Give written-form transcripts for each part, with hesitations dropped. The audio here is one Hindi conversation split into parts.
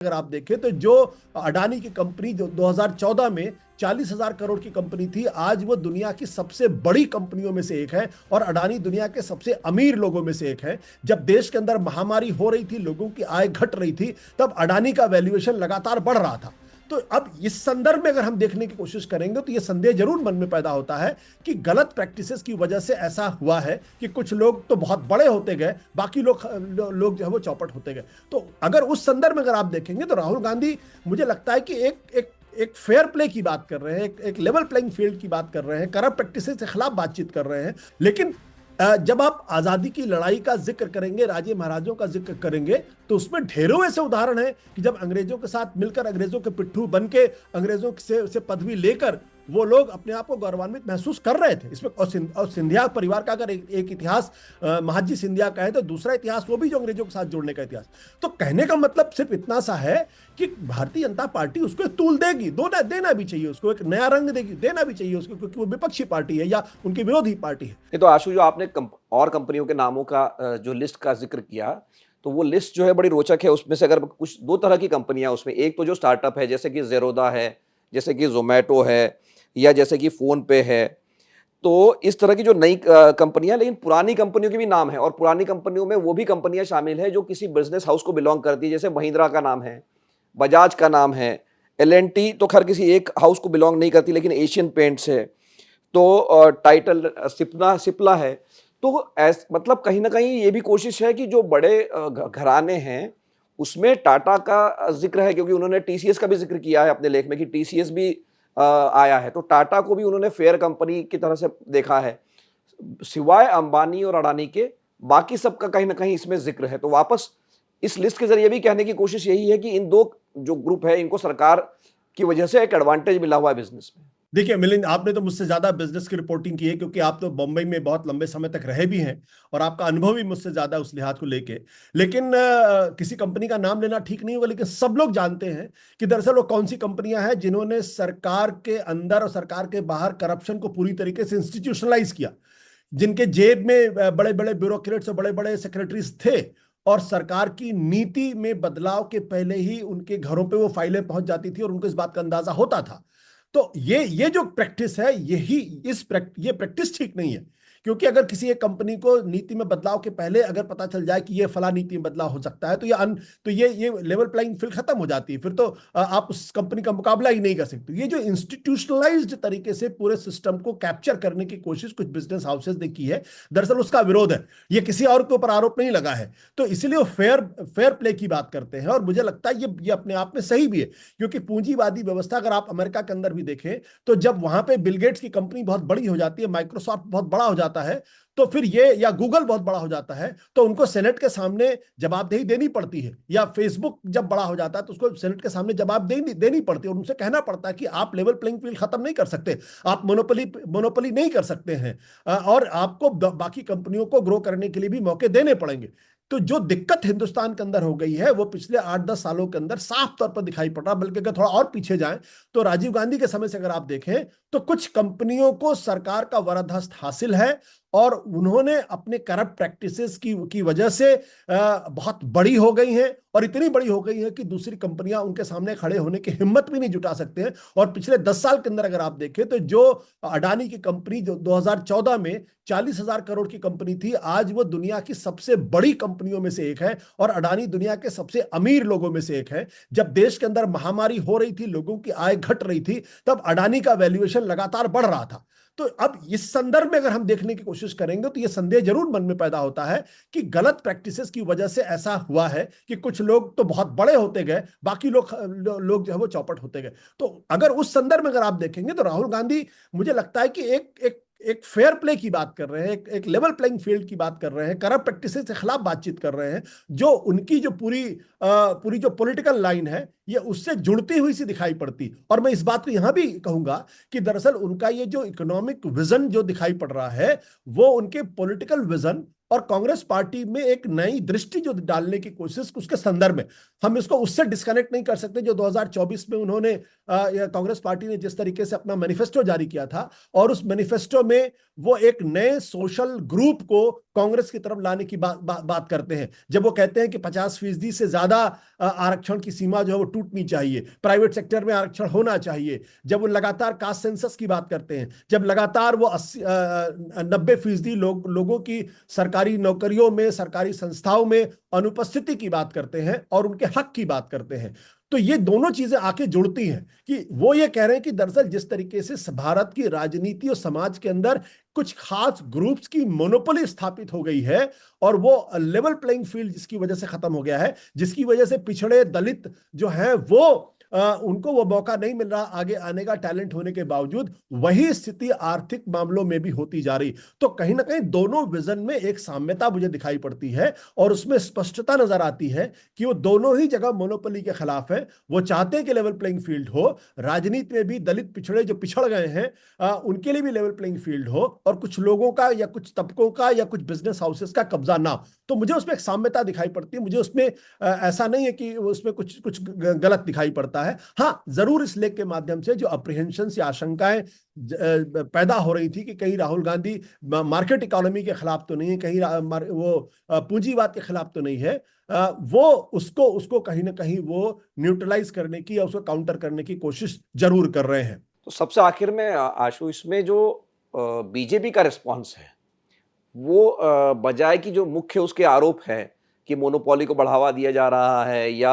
अगर आप देखें तो जो अडानी की कंपनी जो 2014 में 40,000 करोड़ की कंपनी थी, आज वो दुनिया की सबसे बड़ी कंपनियों में से एक है और अडानी दुनिया के सबसे अमीर लोगों में से एक है। जब देश के अंदर महामारी हो रही थी, लोगों की आय घट रही थी, तब अडानी का वैल्यूएशन लगातार बढ़ रहा था। तो अब इस संदर्भ में अगर हम देखने की कोशिश करेंगे तो ये संदेह जरूर मन में पैदा होता है कि गलत प्रैक्टिसेस की वजह से ऐसा हुआ है कि कुछ लोग तो बहुत बड़े होते गए, बाकी लोग जो है वो चौपट होते गए। तो अगर उस संदर्भ में अगर आप देखेंगे तो राहुल गांधी, मुझे लगता है कि एक फेयर प्ले की बात कर रहे हैं, एक लेवल प्लेइंग फील्ड की बात कर रहे हैं, करप्ट प्रैक्टिसेस के खिलाफ बातचीत कर रहे हैं। लेकिन जब आप आजादी की लड़ाई का जिक्र करेंगे, राजे महाराजों का जिक्र करेंगे, तो उसमें ढेरों ऐसे उदाहरण हैं कि जब अंग्रेजों के साथ मिलकर, अंग्रेजों के पिट्ठू बन के, अंग्रेजों से पदवी लेकर वो लोग अपने आप को गौरवान्वित महसूस कर रहे थे। इसमें और सिंधिया परिवार का अगर एक इतिहास महाजी सिंधिया का है, तो दूसरा इतिहास वो भी जो अंग्रेजों के साथ जुड़ने का इतिहास। तो कहने का मतलब सिर्फ इतना सा है कि भारतीय जनता पार्टी उसको एक तूल देगी, देना भी चाहिए, उसको एक नया रंग देगी, देना भी चाहिए उसको, क्योंकि वो विपक्षी पार्टी है या उनकी विरोधी पार्टी है। नहीं तो आशु, जो आपने और कंपनियों के नामों का जो लिस्ट का जिक्र किया, तो वो लिस्ट जो है बड़ी रोचक है। उसमें से अगर कुछ दो तरह की कंपनियां, उसमें एक तो जो स्टार्टअप है, जैसे कि ज़ेरोदा है, जैसे कि जोमेटो है, या जैसे कि फोन पे है। तो इस तरह की जो नई कंपनियां, लेकिन पुरानी कंपनियों के भी नाम है, और पुरानी कंपनियों में वो भी कंपनियां शामिल है जो किसी बिजनेस हाउस को बिलोंग करती है। जैसे महिंद्रा का नाम है, बजाज का नाम है, एल&टी तो खैर किसी एक हाउस को बिलोंग नहीं करती, लेकिन एशियन पेंट्स है, तो टाइटल सिप्ला है। तो मतलब कहीं ना कहीं ये भी कोशिश है कि जो बड़े घराने हैं उसमें टाटा का जिक्र है, क्योंकि उन्होंने टीसीएस का भी जिक्र किया है अपने लेख में कि टीसीएस भी आया है, तो टाटा को भी उन्होंने फेयर कंपनी की तरह से देखा है। सिवाय अंबानी और अडानी के बाकी सबका कहीं ना कहीं इसमें जिक्र है। तो वापस इस लिस्ट के जरिए भी कहने की कोशिश यही है कि इन दो जो ग्रुप है, इनको सरकार की वजह से एक एडवांटेज मिला हुआ है बिजनेस में। देखिए मिलिंद, आपने तो मुझसे ज्यादा बिजनेस की रिपोर्टिंग की है, क्योंकि आप तो बम्बई में बहुत लंबे समय तक रहे भी हैं और आपका अनुभव भी मुझसे ज्यादा उस लिहाज को लेके। लेकिन किसी कंपनी का नाम लेना ठीक नहीं होगा, लेकिन सब लोग जानते हैं कि दरअसल वो कौन सी कंपनियां हैं जिन्होंने सरकार के अंदर और सरकार के बाहर करप्शन को पूरी तरीके से इंस्टीट्यूशनलाइज किया, जिनके जेब में बड़े बड़े ब्यूरोक्रेट्स और बड़े बड़े सेक्रेटरीज थे, और सरकार की नीति में बदलाव के पहले ही उनके घरों पे वो फाइलें पहुंच जाती थी और उनको इस बात का अंदाजा होता था। तो ये जो प्रैक्टिस है, यही ये प्रैक्टिस ठीक नहीं है। क्योंकि अगर किसी एक कंपनी को नीति में बदलाव के पहले अगर पता चल जाए कि ये फला नीति में बदलाव हो सकता है, तो ये लेवल प्लेइंग फील्ड खत्म हो जाती है। फिर तो आप उस कंपनी का मुकाबला ही नहीं कर सकते। ये जो इंस्टीट्यूशनलाइज्ड तरीके से पूरे सिस्टम को कैप्चर करने की कोशिश कुछ बिजनेस हाउसेज ने की है, दरअसल उसका विरोध है। ये किसी और के ऊपर आरोप नहीं लगा है। तो इसलिए वो फेयर प्ले की बात करते हैं, और मुझे लगता है ये अपने आप में सही भी है। क्योंकि पूंजीवादी व्यवस्था अगर आप अमेरिका के अंदर भी देखें, तो जब वहां पे बिल गेट्स की कंपनी बहुत बड़ी हो जाती है, माइक्रोसॉफ्ट बहुत बड़ा हो जाता है, तो फिर ये, या गूगल बहुत बड़ा हो जाता है, तो उनको सेनेट के सामने जवाबदेही देनी पड़ती है। या फेसबुक जब बड़ा हो जाता है तो उसको सेनेट के सामने जवाबदेही देनी पड़ती है, और उनसे कहना पड़ता है कि आप लेवल प्लेइंग फील्ड खत्म नहीं कर सकते, आप मोनोपोली नहीं कर सकते हैं, और आपको बाकी कंपनियों को ग्रो करने के लिए भी मौके देने पड़ेंगे। तो जो दिक्कत हिंदुस्तान के अंदर हो गई है, वो पिछले 8-10 सालों के अंदर साफ तौर पर दिखाई पड़ रहा। बल्कि अगर थोड़ा और पीछे जाएं, तो राजीव गांधी के समय से अगर आप देखें, तो कुछ कंपनियों को सरकार का वरदहस्त हासिल है, और उन्होंने अपने करप्ट प्रैक्टिसेस की वजह से बहुत बड़ी हो गई हैं, और इतनी बड़ी हो गई है कि दूसरी कंपनियां उनके सामने खड़े होने की हिम्मत भी नहीं जुटा सकते हैं। और पिछले 10 साल के अंदर अगर आप देखें, तो जो अडानी की कंपनी जो 2014 में 40,000 करोड़ की कंपनी थी, आज वो दुनिया की सबसे बड़ी कंपनियों में से एक है, और अडानी दुनिया के सबसे अमीर लोगों में से एक है। जब देश के अंदर महामारी हो रही थी, लोगों की आय घट रही थी, तब अडानी का वैल्यूएशन लगातार बढ़ रहा था। तो अब इस संदर्भ में अगर हम देखने की कोशिश करेंगे, तो यह संदेह जरूर मन में पैदा होता है कि गलत प्रैक्टिसेस की वजह से ऐसा हुआ है कि कुछ लोग तो बहुत बड़े होते गए, बाकी लोग जो है वो चौपट होते गए। तो अगर उस संदर्भ में अगर आप देखेंगे, तो राहुल गांधी, मुझे लगता है कि एक फेयर प्ले की बात कर रहे हैं, एक लेवल प्लेइंग फील्ड की बात कर रहे हैं, करप्ट प्रैक्टिसेस के खिलाफ बातचीत कर रहे हैं, जो उनकी जो पूरी जो पॉलिटिकल लाइन है, ये उससे जुड़ती हुई सी दिखाई पड़ती। और मैं इस बात को यहां भी कहूंगा कि दरअसल उनका ये जो इकोनॉमिक विजन जो दिखाई पड़ रहा है, वो उनके पॉलिटिकल विजन और कांग्रेस पार्टी में एक नई दृष्टि जो डालने की कोशिश, उसके संदर्भ में हम इसको उससे डिस्कनेक्ट नहीं कर सकते जो 2024 में उन्होंने कांग्रेस पार्टी ने जिस तरीके से अपना मैनिफेस्टो जारी किया था, और उस मैनिफेस्टो में वो एक नए सोशल ग्रुप को कांग्रेस की तरफ लाने की बात करते हैं। जब वो कहते हैं कि 50% से ज्यादा आरक्षण की सीमा जो है वो टूटनी चाहिए, प्राइवेट सेक्टर में आरक्षण होना चाहिए, जब वो लगातार कास्ट सेंसस की बात करते हैं, जब लगातार वो 90% लोगों की सरकारी नौकरियों में, सरकारी संस्थाओं में अनुपस्थिति की बात करते हैं और उनके हक की बात करते हैं, तो ये दोनों चीजें आके जुड़ती हैं कि वो ये कह रहे हैं कि दरअसल जिस तरीके से भारत की राजनीति और समाज के अंदर कुछ खास ग्रुप्स की मोनोपोली स्थापित हो गई है, और वो लेवल प्लेइंग फील्ड जिसकी वजह से खत्म हो गया है, जिसकी वजह से पिछड़े दलित जो है वो उनको वो मौका नहीं मिल रहा आगे आने का, टैलेंट होने के बावजूद। वही स्थिति आर्थिक मामलों में भी होती जा रही। तो कहीं ना कहीं दोनों विजन में एक साम्यता मुझे दिखाई पड़ती है, और उसमें स्पष्टता नजर आती है कि वो दोनों ही जगह मोनोपोली के खिलाफ है। वो चाहते हैं कि लेवल प्लेइंग फील्ड हो, राजनीति में भी दलित पिछड़े जो पिछड़ गए हैं उनके लिए भी लेवल प्लेइंग फील्ड हो, और कुछ लोगों का या कुछ तबकों का या कुछ बिजनेस हाउसेस का कब्जा ना हो। तो मुझे उसमें एक साम्यता दिखाई पड़ती है। मुझे उसमें ऐसा नहीं है कि उसमें कुछ कुछ गलत दिखाई पड़ता है। हाँ, जरूर इस लेख के माध्यम से जो अप्रीहेंशन या आशंकाएं पैदा हो रही थी कि कहीं राहुल गांधी मार्केट इकोनॉमी के खिलाफ तो नहीं है, कहीं वो पूंजीवाद के खिलाफ तो नहीं है, वो उसको उसको कहीं ना कहीं वो न्यूट्रलाइज करने की या उसको काउंटर करने की कोशिश जरूर कर रहे हैं। तो सबसे आखिर में आशु, इसमें जो बीजेपी का रिस्पॉन्स है वो बजाय कि जो मुख्य उसके आरोप है कि मोनोपोली को बढ़ावा दिया जा रहा है या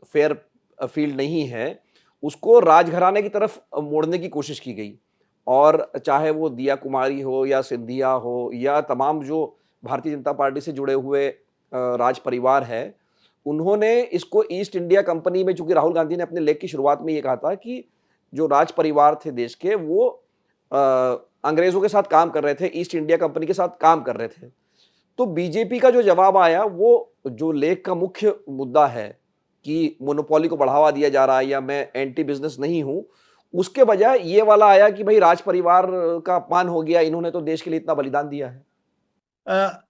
फेयर फील्ड नहीं है, उसको राजघराने की तरफ मोड़ने की कोशिश की गई। और चाहे वो दिया कुमारी हो या सिंधिया हो या तमाम जो भारतीय जनता पार्टी से जुड़े हुए राज परिवार है, उन्होंने इसको ईस्ट इंडिया कंपनी में, चूंकि राहुल गांधी ने अपने लेख की शुरुआत में ये कहा था कि जो राज परिवार थे देश के, वो अंग्रेजों के साथ काम कर रहे थे, ईस्ट इंडिया कंपनी के साथ काम कर रहे थे। तो बीजेपी का जो जवाब आया, वो जो लेख का मुख्य मुद्दा है कि मोनोपोली को बढ़ावा दिया जा रहा है या मैं एंटी बिजनेस नहीं हूं, उसके बजाय ये वाला आया कि भाई राज परिवार का अपमान हो गया, इन्होंने तो देश के लिए इतना बलिदान दिया है।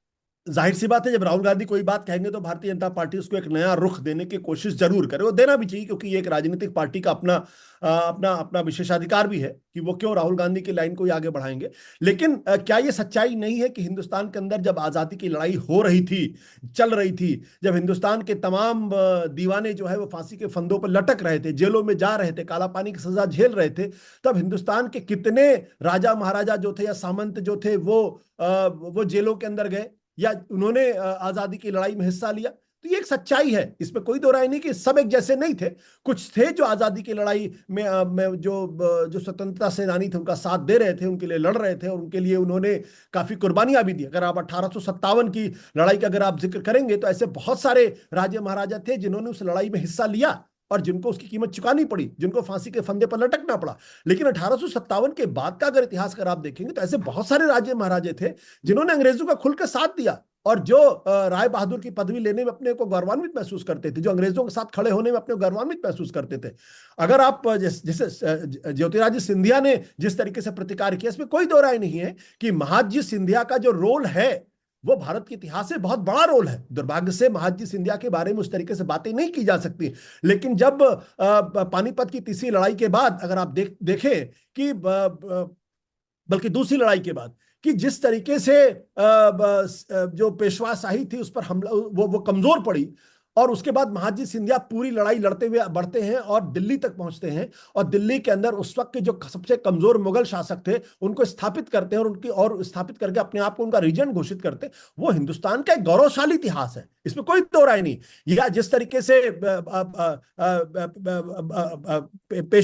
जाहिर सी बात है, जब राहुल गांधी कोई बात कहेंगे तो भारतीय जनता पार्टी उसको एक नया रुख देने की कोशिश जरूर करे। वो देना भी चाहिए, क्योंकि ये एक राजनीतिक पार्टी का अपना अपना अपना विशेषाधिकार भी है कि वो क्यों राहुल गांधी की लाइन को ही आगे बढ़ाएंगे। लेकिन क्या ये सच्चाई नहीं है कि हिंदुस्तान के अंदर जब आजादी की लड़ाई हो रही थी, चल रही थी, जब हिंदुस्तान के तमाम दीवाने जो है वो फांसी के फंदों पर लटक रहे थे, जेलों में जा रहे थे, काला पानी की सजा झेल रहे थे, तब हिंदुस्तान के कितने राजा महाराजा जो थे या सामंत जो थे वो जेलों के अंदर गए या उन्होंने आजादी की लड़ाई में हिस्सा लिया। तो ये एक सच्चाई है, इसमें कोई दो राय नहीं कि सब एक जैसे नहीं थे। कुछ थे जो आजादी की लड़ाई में जो स्वतंत्रता सेनानी थे उनका साथ दे रहे थे, उनके लिए लड़ रहे थे, और उनके लिए उन्होंने काफी कुर्बानियां भी दी। अगर आप 1857 की लड़ाई का अगर आप जिक्र करेंगे तो ऐसे बहुत सारे राजे महाराजा थे जिन्होंने उस लड़ाई में हिस्सा लिया और जिनको उसकी कीमत चुकानी पड़ी, जिनको फांसी के फंदे पर लटकना पड़ा। लेकिन 1857 के बाद का अगर इतिहास अगर आप देखेंगे तो ऐसे बहुत सारे राजे महाराजे थे जिन्होंने अंग्रेजों का खुल के साथ दिया, और जो राय बहादुर की पदवी लेने में अपने को गौरवान्वित महसूस करते थे, जो अंग्रेजों के साथ खड़े होने में अपने को गौरवान्वित महसूस करते थे। अगर आप जैसे ज्योतिरादित्य सिंधिया ने जिस तरीके से प्रतिकार किया, इसमें कोई दो राय नहीं है कि महादजी सिंधिया का जो रोल है वो भारत के इतिहास से बहुत बड़ा रोल है। दुर्भाग्य से महादजी सिंधिया के बारे में उस तरीके से बातें नहीं की जा सकती। लेकिन जब पानीपत की तीसरी लड़ाई के बाद अगर आप देखें कि बल्कि दूसरी लड़ाई के बाद कि जिस तरीके से जो पेशवा शाही थी उस पर हमला वो कमजोर पड़ी, और उसके बाद महादजी सिंधिया पूरी लड़ाई लड़ते हुए बढ़ते हैं और दिल्ली तक पहुंचते हैं, और दिल्ली के अंदर उस वक्त के जो सबसे कमजोर मुगल शासक थे उनको स्थापित करते हैं, और स्थापित करके अपने आप को उनका रीजन घोषित करते हैं। वो हिंदुस्तान का एक गौरवशाली इतिहास है, इसमें कोई दो राय नहीं। या जिस तरीके से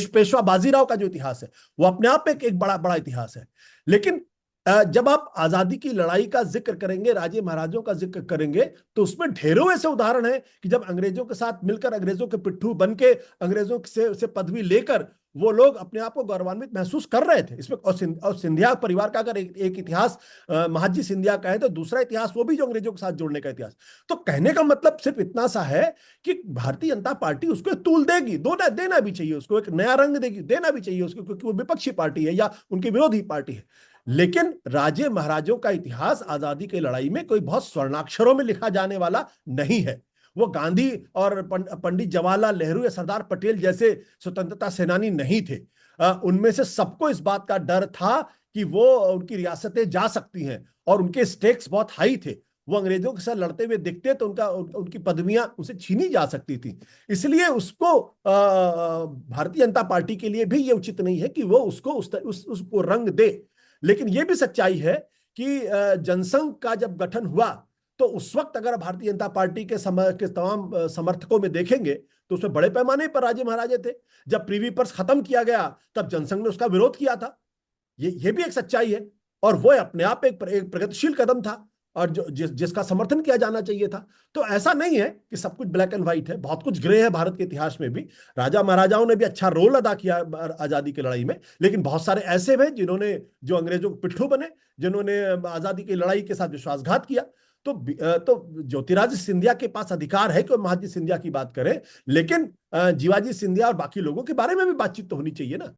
पेशवा बाजीराव का जो इतिहास है वो अपने आप में एक बड़ा बड़ा इतिहास है। लेकिन जब आप आजादी की लड़ाई का जिक्र करेंगे, राजे महाराजों का जिक्र करेंगे, तो उसमें ढेरों ऐसे उदाहरण हैं कि जब अंग्रेजों के साथ मिलकर, अंग्रेजों के पिट्ठू बन के, अंग्रेजों से पदवी लेकर वो लोग अपने आप को गौरवान्वित महसूस कर रहे थे। इसमें और सिंधिया परिवार का अगर एक इतिहास महादजी सिंधिया का है, तो दूसरा इतिहास वो भी जो अंग्रेजों के साथ जोड़ने का इतिहास। तो कहने का मतलब सिर्फ इतना सा है कि भारतीय जनता पार्टी उसको एक तूल देगी, देना भी चाहिए, उसको एक नया रंग देगी, देना भी चाहिए उसको, क्योंकि वो विपक्षी पार्टी है या उनकी विरोधी पार्टी है। लेकिन राजे महाराजों का इतिहास आजादी की लड़ाई में कोई बहुत स्वर्णाक्षरों में लिखा जाने वाला नहीं है। वो गांधी और पंडित जवाहरलाल नेहरू या सरदार पटेल जैसे स्वतंत्रता सेनानी नहीं थे। उनमें से सबको इस बात का डर था कि वो उनकी रियासतें जा सकती हैं, और उनके स्टेक्स बहुत हाई थे। वो अंग्रेजों के साथ लड़ते हुए दिखते तो उनकी पदवियां उनसे छीनी जा सकती थी। इसलिए उसको भारतीय जनता पार्टी के लिए भी ये उचित नहीं है कि वो उसको उसको रंग दे। लेकिन ये भी सच्चाई है कि जनसंघ का जब गठन हुआ तो उस वक्त अगर भारतीय जनता पार्टी के तमाम समर्थकों में देखेंगे तो उसमें बड़े पैमाने पर राजे महाराजे थे। जब प्रीवी पर्स खत्म किया गया तब जनसंघ ने उसका विरोध किया था। ये भी एक सच्चाई है, और वो अपने आप एक प्रगतिशील कदम था, और जिसका समर्थन किया जाना चाहिए था। तो ऐसा नहीं है कि सब कुछ ब्लैक एंड व्हाइट है, बहुत कुछ ग्रे है भारत के इतिहास में भी। राजा महाराजाओं ने भी अच्छा रोल अदा किया आजादी की लड़ाई में, लेकिन बहुत सारे ऐसे हैं जिन्होंने जो अंग्रेजों के पिट्ठू बने, जिन्होंने आजादी की लड़ाई के साथ विश्वासघात किया। तो ज्योतिरादित्य सिंधिया के पास अधिकार है कि महाजी सिंधिया की बात करें, लेकिन जीवाजी सिंधिया और बाकी लोगों के बारे में भी बातचीत तो होनी चाहिए ना।